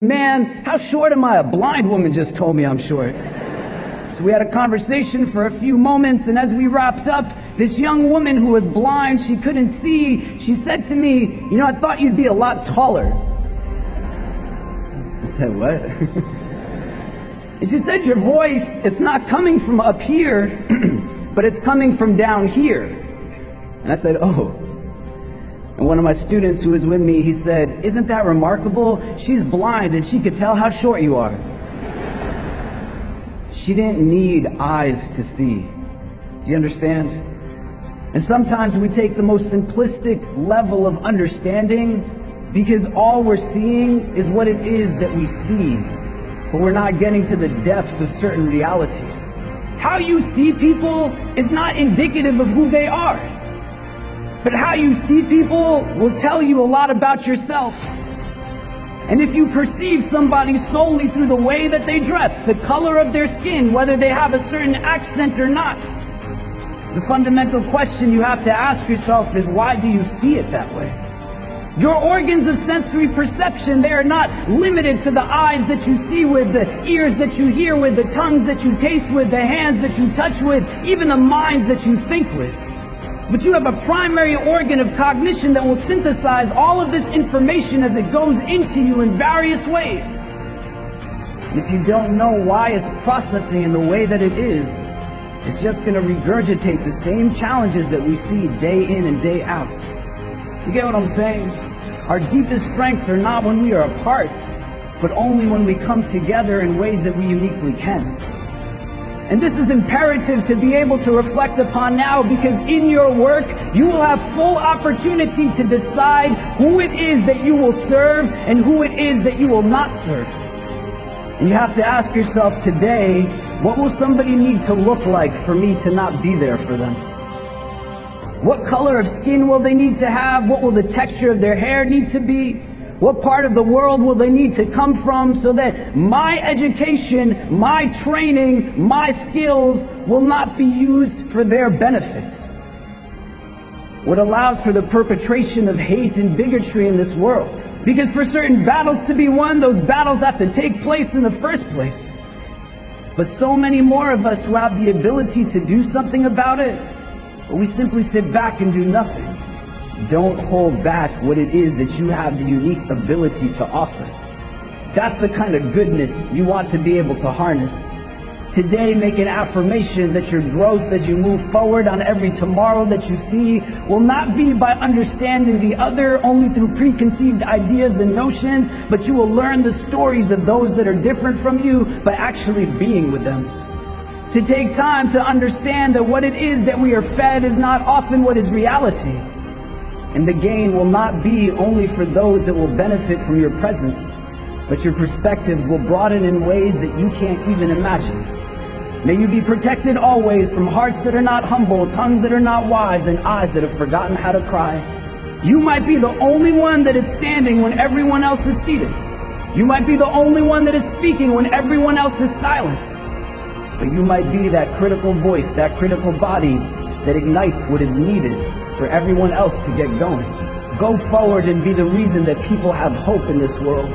Man, how short am I? A blind woman just told me I'm short. So we had a conversation for a few moments, and as we wrapped up, this young woman who was blind, she couldn't see, she said to me, you know, I thought you'd be a lot taller. I said, what? And she said, your voice, it's not coming from up here, but it's coming from down here. And I said, oh. And one of my students who was with me, he said, isn't that remarkable? She's blind and she could tell how short you are. She didn't need eyes to see. Do you understand? And sometimes we take the most simplistic level of understanding because all we're seeing is what it is that we see, but we're not getting to the depth of certain realities. How you see people is not indicative of who they are. But how you see people will tell you a lot about yourself. And if you perceive somebody solely through the way that they dress, the color of their skin, whether they have a certain accent or not, the fundamental question you have to ask yourself is, why do you see it that way? Your organs of sensory perception, they are not limited to the eyes that you see with, the ears that you hear with, the tongues that you taste with, the hands that you touch with, even the minds that you think with. But you have a primary organ of cognition that will synthesize all of this information as it goes into you in various ways. And if you don't know why it's processing in the way that it is, it's just going to regurgitate the same challenges that we see day in and day out. You get what I'm saying? Our deepest strengths are not when we are apart, but only when we come together in ways that we uniquely can. And this is imperative to be able to reflect upon now, because in your work, you will have full opportunity to decide who it is that you will serve and who it is that you will not serve. And you have to ask yourself today, what will somebody need to look like for me to not be there for them? What color of skin will they need to have? What will the texture of their hair need to be? What part of the world will they need to come from so that my education, my training, my skills will not be used for their benefit? What allows for the perpetration of hate and bigotry in this world? Because for certain battles to be won, those battles have to take place in the first place. But so many more of us who have the ability to do something about it, but we simply sit back and do nothing. Don't hold back what it is that you have the unique ability to offer. That's the kind of goodness you want to be able to harness. Today, make an affirmation that your growth as you move forward on every tomorrow that you see will not be by understanding the other only through preconceived ideas and notions, but you will learn the stories of those that are different from you by actually being with them. To take time to understand that what it is that we are fed is not often what is reality. And the gain will not be only for those that will benefit from your presence, but your perspectives will broaden in ways that you can't even imagine. May you be protected always from hearts that are not humble, tongues that are not wise, and eyes that have forgotten how to cry. You might be the only one that is standing when everyone else is seated. You might be the only one that is speaking when everyone else is silent. But you might be that critical voice, that critical body that ignites what is needed for everyone else to get going. Go forward and be the reason that people have hope in this world.